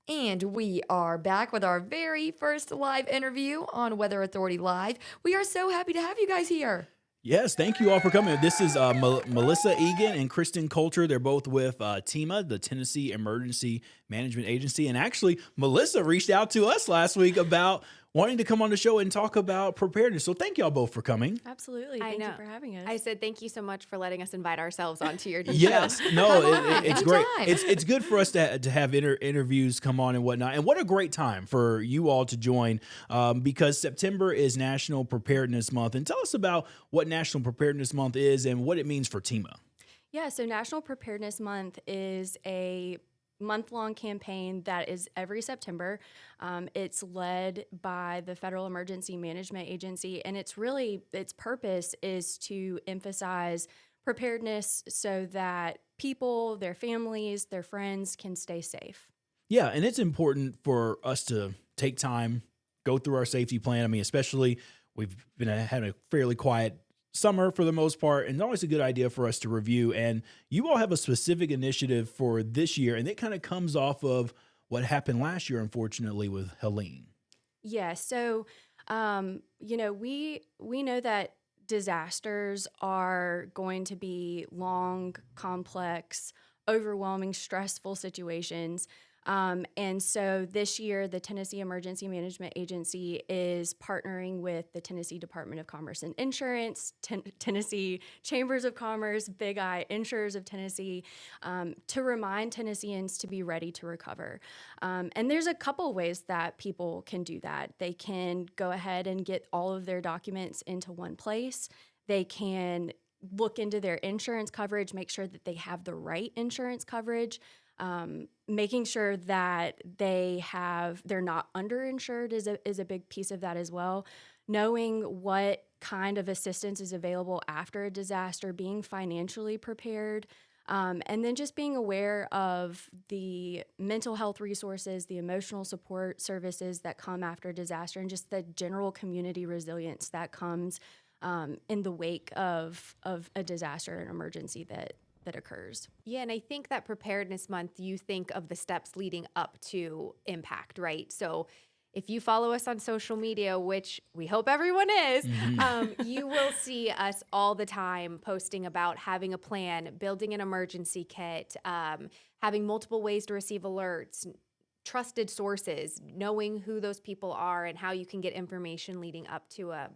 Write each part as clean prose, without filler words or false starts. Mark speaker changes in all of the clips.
Speaker 1: And we are back with our very first live interview on Weather Authority Live. We are so happy to have you guys here.
Speaker 2: Yes, thank you all for coming. This is Melissa Egan and Kristin Coulter. They're both with TEMA, the Tennessee Emergency Management Agency. And actually, Melissa reached out to us last week about wanting to come on the show and talk about preparedness. So thank y'all both for coming.
Speaker 3: Absolutely. Thank you for having us.
Speaker 4: I said thank you so much for letting us invite ourselves onto your show.
Speaker 2: Yes, no, it's great.
Speaker 1: Anytime.
Speaker 2: It's good for us to have interviews come on and whatnot. And what a great time for you all to join because September is National Preparedness Month. And tell us about what National Preparedness Month is and what it means for TEMA.
Speaker 3: Yeah, so National Preparedness Month is a month-long campaign that is every September. It's led by the Federal Emergency Management Agency, and its purpose is to emphasize preparedness so that people, their families, their friends can stay safe.
Speaker 2: Yeah, and it's important for us to take time, go through our safety plan. I mean, especially we've been having a fairly quiet summer for the most part, and it's always a good idea for us to review. And you all have a specific initiative for this year, and it kind of comes off of what happened last year, unfortunately, with Helene.
Speaker 3: Yeah, so we know that disasters are going to be long, complex, overwhelming, stressful situations. And so this year, the Tennessee Emergency Management Agency is partnering with the Tennessee Department of Commerce and Insurance, Tennessee Chambers of Commerce, Big I Insurers of Tennessee, to remind Tennesseans to be ready to recover. And there's a couple ways that people can do that. They can go ahead and get all of their documents into one place. They can look into their insurance coverage, make sure that they have the right insurance coverage. Making sure that they're not underinsured is a big piece of that as well. Knowing what kind of assistance is available after a disaster, being financially prepared, and then just being aware of the mental health resources, the emotional support services that come after a disaster, and just the general community resilience that comes in the wake of a disaster and emergency that occurs.
Speaker 4: Yeah, and I think that Preparedness Month, you think of the steps leading up to impact, right? So if you follow us on social media, which we hope everyone is, you will see us all the time posting about having a plan, building an emergency kit, having multiple ways to receive alerts, trusted sources, knowing who those people are and how you can get information leading up to a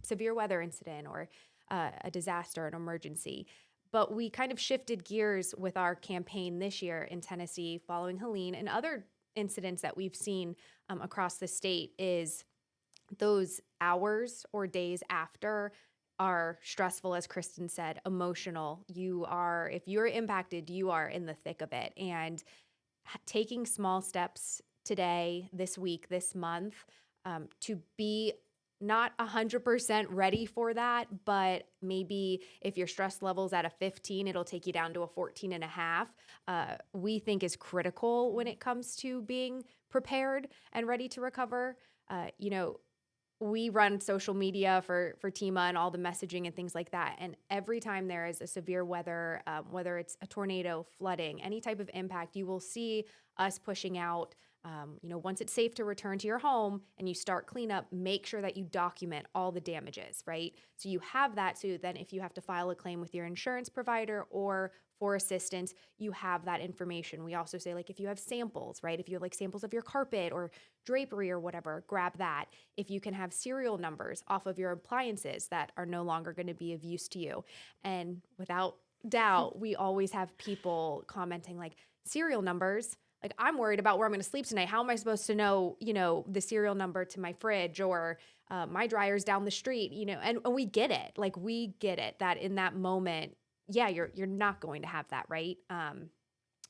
Speaker 4: severe weather incident or a disaster, an emergency. But we kind of shifted gears with our campaign this year in Tennessee following Helene and other incidents that we've seen across the state is those hours or days after are stressful, as Kristin said, emotional. If you're impacted, you are in the thick of it. And taking small steps today, this week, this month, to be not 100% ready for that, but maybe if your stress level's at a 15, it'll take you down to a 14 and a half, we think is critical when it comes to being prepared and ready to recover. We run social media for TEMA and all the messaging and things like that. And every time there is a severe weather, whether it's a tornado, flooding, any type of impact, you will see us pushing out once it's safe to return to your home and you start cleanup, make sure that you document all the damages, right? So you have that. So then if you have to file a claim with your insurance provider or for assistance, you have that information. We also say, if you have samples, right? If you have samples of your carpet or drapery or whatever, grab that. If you can have serial numbers off of your appliances that are no longer going to be of use to you. And without doubt, we always have people commenting serial numbers. I'm worried about where I'm going to sleep tonight. How am I supposed to know, the serial number to my fridge or my dryer's down the street, and we get it. We get it that in that moment, yeah, you're not going to have that, right?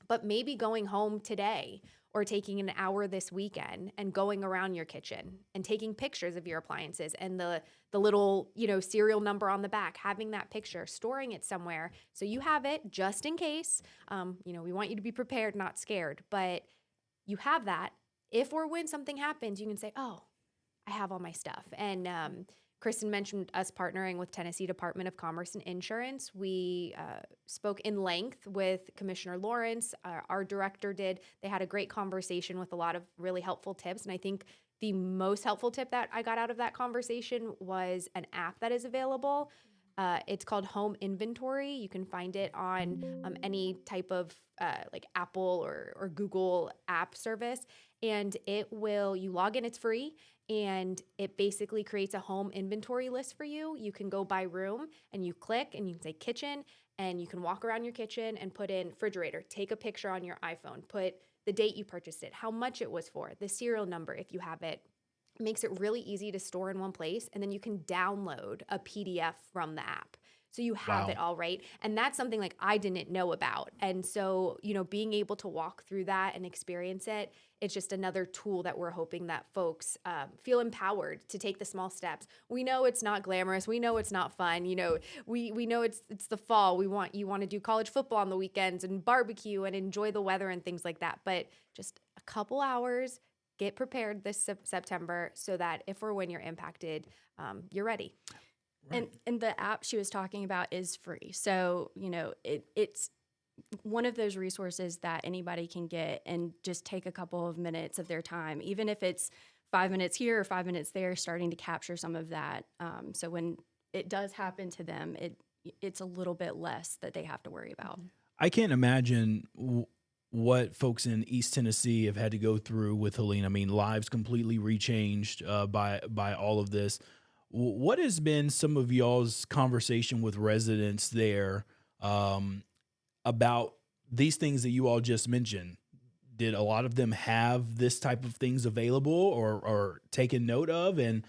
Speaker 4: But maybe going home today or taking an hour this weekend and going around your kitchen and taking pictures of your appliances and the little, serial number on the back, having that picture, storing it somewhere so you have it just in case. We want you to be prepared, not scared, but you have that. If or when something happens, you can say, oh, I have all my stuff. And Kristin mentioned us partnering with Tennessee Department of Commerce and Insurance. We spoke in length with Commissioner Lawrence. Our director did. They had a great conversation with a lot of really helpful tips. And I think the most helpful tip that I got out of that conversation was an app that is available. It's called Home Inventory. You can find it on any type of like Apple or Google app service. And you log in, it's free. And it basically creates a home inventory list for you. You can go by room and you click and you can say kitchen, and you can walk around your kitchen and put in refrigerator, take a picture on your iPhone, put the date you purchased it, how much it was for, the serial number if you have it. It makes it really easy to store in one place, and then you can download a PDF from the app. So you have it all, right? And that's something like I didn't know about. And so, being able to walk through that and experience it, it's just another tool that we're hoping that folks feel empowered to take the small steps. We know it's not glamorous. We know it's not fun. We know it's the fall. You want to do college football on the weekends and barbecue and enjoy the weather and things like that. But just a couple hours, get prepared this September so that if or when you're impacted, you're ready.
Speaker 3: Right. And the app she was talking about is free. So, it's one of those resources that anybody can get and just take a couple of minutes of their time, even if it's 5 minutes here or 5 minutes there, starting to capture some of that. So when it does happen to them, it's a little bit less that they have to worry about.
Speaker 2: I can't imagine what folks in East Tennessee have had to go through with Helene. I mean, lives completely rechanged by all of this. What has been some of y'all's conversation with residents there about these things that you all just mentioned? Did a lot of them have this type of things available or taken note of? And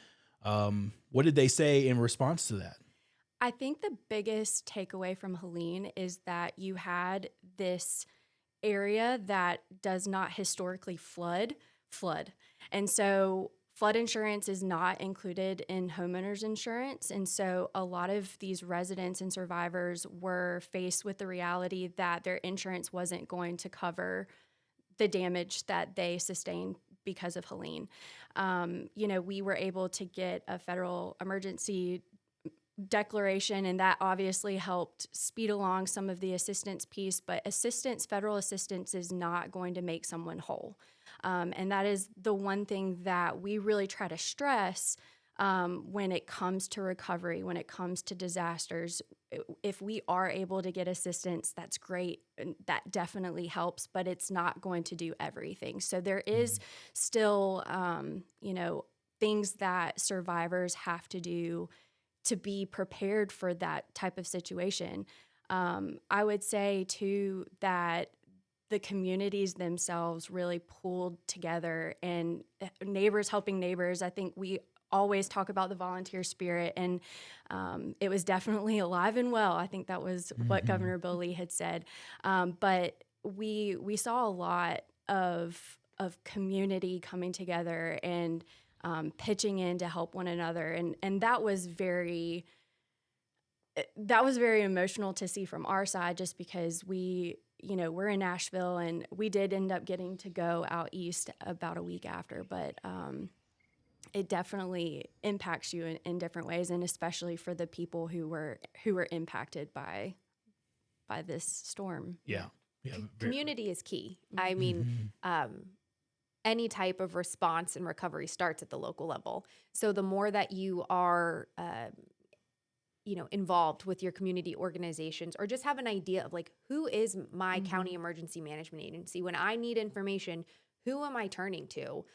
Speaker 2: what did they say in response to that?
Speaker 3: I think the biggest takeaway from Helene is that you had this area that does not historically flood. And so flood insurance is not included in homeowners insurance. And so a lot of these residents and survivors were faced with the reality that their insurance wasn't going to cover the damage that they sustained because of Helene. We were able to get a federal emergency declaration, and that obviously helped speed along some of the assistance piece, but federal assistance is not going to make someone whole. And that is the one thing that we really try to stress when it comes to recovery, when it comes to disasters. If we are able to get assistance, that's great. And that definitely helps, but it's not going to do everything. So there is still, things that survivors have to do to be prepared for that type of situation. I would say, too, that the communities themselves really pulled together, and neighbors helping neighbors. I think we always talk about the volunteer spirit, and it was definitely alive and well. I think that was what Governor Bill Lee had said. But we saw a lot of community coming together and pitching in to help one another, and that was very emotional to see from our side, just because we're in Nashville, and we did end up getting to go out east about a week after, but it definitely impacts you in different ways, and especially for the people who were impacted by this storm.
Speaker 2: Yeah.
Speaker 4: Community is key. I mean, any type of response and recovery starts at the local level. So the more that you are, involved with your community organizations, or just have an idea of like, who is my county emergency management agency? When I need information, who am I turning to?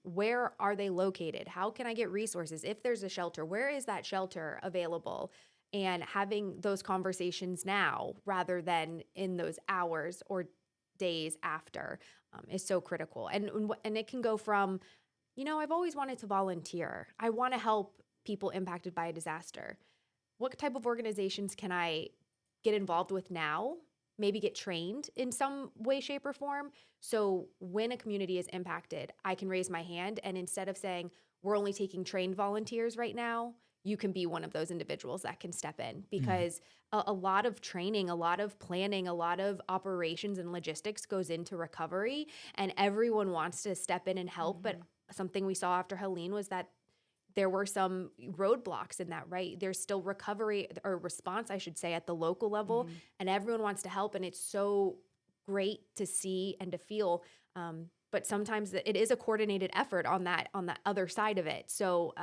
Speaker 4: Where are they located? How can I get resources? If there's a shelter, where is that shelter available? And having those conversations now rather than in those hours or days after is so critical. And it can go from, I've always wanted to volunteer. I want to help people impacted by a disaster. What type of organizations can I get involved with now? Maybe get trained in some way, shape, or form. So when a community is impacted, I can raise my hand. And instead of saying, we're only taking trained volunteers right now, you can be one of those individuals that can step in, because a lot of training, a lot of planning, a lot of operations and logistics goes into recovery, and everyone wants to step in and help. But something we saw after Helene was that there were some roadblocks in that, right? There's still recovery or response, I should say, at the local level, and everyone wants to help, and it's so great to see and to feel. But sometimes it is a coordinated effort on the other side of it. So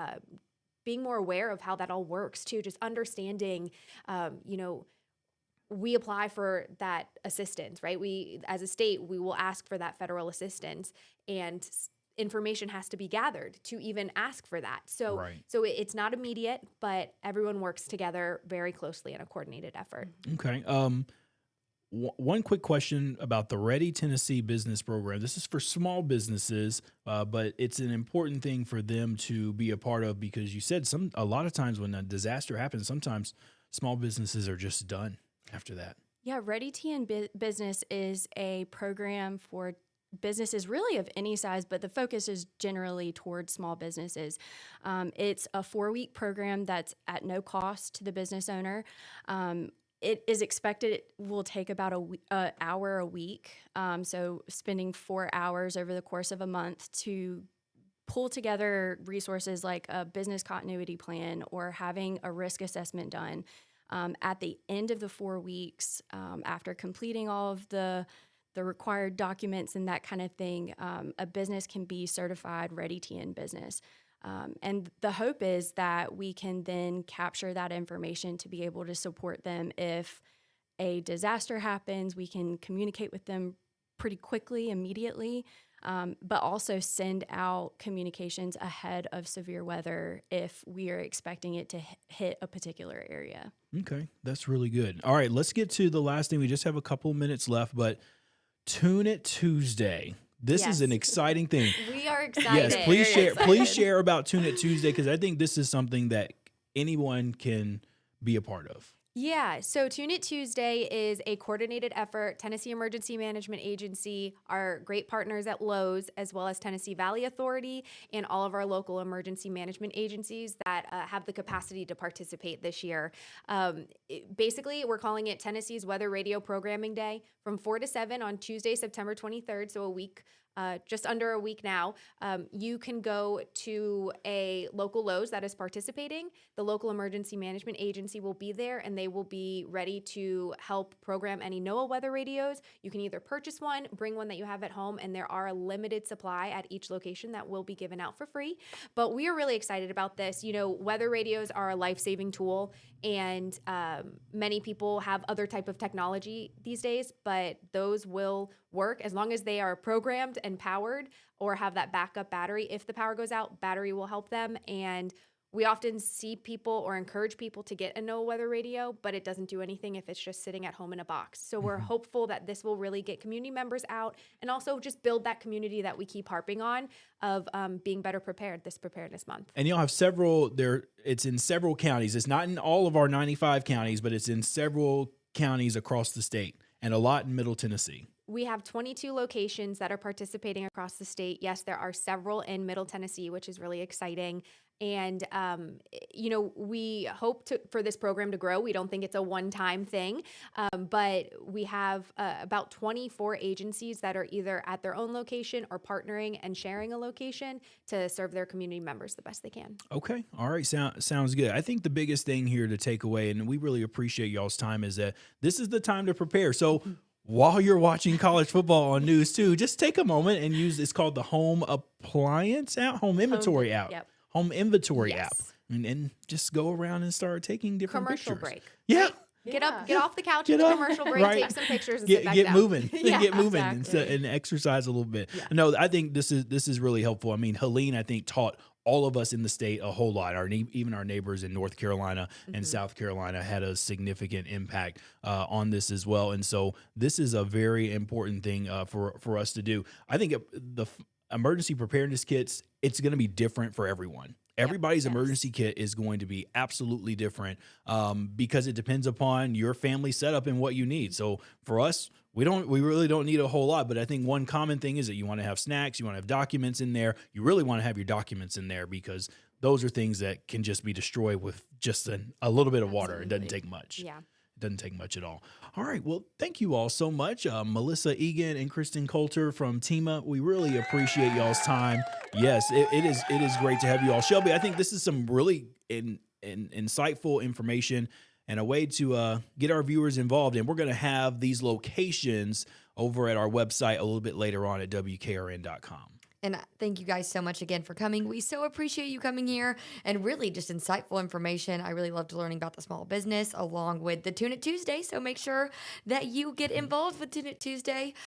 Speaker 4: being more aware of how that all works too, just understanding, we apply for that assistance, right? We, as a state, we will ask for that federal assistance, and information has to be gathered to even ask for that. So, so it's not immediate, but everyone works together very closely in a coordinated effort.
Speaker 2: Okay. One quick question about the Ready Tennessee Business Program. This is for small businesses, but it's an important thing for them to be a part of, because you said a lot of times when a disaster happens, sometimes small businesses are just done after that.
Speaker 3: Yeah, Ready TN Business is a program for businesses really of any size, but the focus is generally towards small businesses. It's a 4-week program that's at no cost to the business owner. It is expected it will take about an hour a week, so spending 4 hours over the course of a month to pull together resources like a business continuity plan or having a risk assessment done. At the end of the 4 weeks, after completing all of the required documents and that kind of thing, a business can be certified Ready TN Business. And the hope is that we can then capture that information to be able to support them if a disaster happens. We can communicate with them pretty quickly, immediately, but also send out communications ahead of severe weather if we are expecting it to hit a particular area.
Speaker 2: Okay, that's really good. All right, let's get to the last thing. We just have a couple minutes left, but Tune It Tuesday. This is an exciting thing.
Speaker 4: We are excited.
Speaker 2: Yes, please share. Please share about Tune It Tuesday, because I think this is something that anyone can be a part of.
Speaker 4: Yeah, so Tune It Tuesday is a coordinated effort. Tennessee Emergency Management Agency, our great partners at Lowe's, as well as Tennessee Valley Authority, and all of our local emergency management agencies that have the capacity to participate this year. Basically, we're calling it Tennessee's Weather Radio Programming Day from 4 to 7 on Tuesday, September 23rd, so a week. Just under a week now, you can go to a local Lowe's that is participating. The local emergency management agency will be there, and they will be ready to help program any NOAA weather radios. You can either purchase one, bring one that you have at home, and there are a limited supply at each location that will be given out for free. But we are really excited about this. You know, weather radios are a life-saving tool, and many people have other type of technology these days, but those will work as long as they are programmed and powered or have that backup battery. If the power goes out, battery will help them. And we often see people or encourage people to get a NOAA weather radio, but it doesn't do anything if it's just sitting at home in a box. So we're hopeful that this will really get community members out and also just build that community that we keep harping on of being better prepared this Preparedness Month.
Speaker 2: And you'll have several there. It's in several counties. It's not in all of our 95 counties, but it's in several counties across the state and a lot in Middle Tennessee.
Speaker 4: We have 22 locations that are participating across the state. Yes, there are several in Middle Tennessee, which is really exciting. And, we hope for this program to grow. We don't think it's a one-time thing, but we have about 24 agencies that are either at their own location or partnering and sharing a location to serve their community members the best they can.
Speaker 2: Okay. All right. Sounds good. I think the biggest thing here to take away, and we really appreciate y'all's time, is that this is the time to prepare. So while you're watching college football on News 2, just take a moment and it's called the Home Appliance app, Home Inventory app.
Speaker 4: Yep.
Speaker 2: Home Inventory app. And just go around and start taking different
Speaker 4: commercial
Speaker 2: pictures.
Speaker 4: Break.
Speaker 2: Yeah.
Speaker 4: Get off the couch at the commercial break, take some pictures, and sit back
Speaker 2: get
Speaker 4: down.
Speaker 2: moving. Get moving
Speaker 3: exactly.
Speaker 2: and exercise a little bit.
Speaker 3: Yeah.
Speaker 2: No, I think this is really helpful. I mean, Helene, I think, taught all of us in the state a whole lot. Even our neighbors in North Carolina and South Carolina had a significant impact on this as well. And so this is a very important thing for us to do. I think the emergency preparedness kits, it's going to be different for everyone. Everybody's emergency kit is going to be absolutely different because it depends upon your family setup and what you need. So for us, we really don't need a whole lot, but I think one common thing is that you want to have snacks, you want to have documents in there. You really want to have your documents in there because those are things that can just be destroyed with just a little bit of water. It doesn't take much.
Speaker 4: Yeah.
Speaker 2: doesn't take much at all. All right. Well, thank you all so much. Melissa Egan and Kristin Coulter from TEMA. We really appreciate y'all's time. Yes, it is great to have you all. Shelby, I think this is some really insightful information and a way to get our viewers involved. And we're going to have these locations over at our website a little bit later on at WKRN.com.
Speaker 1: And thank you guys so much again for coming. We so appreciate you coming here and really just insightful information. I really loved learning about the small business along with the Tune It Tuesday. So make sure that you get involved with Tune It Tuesday.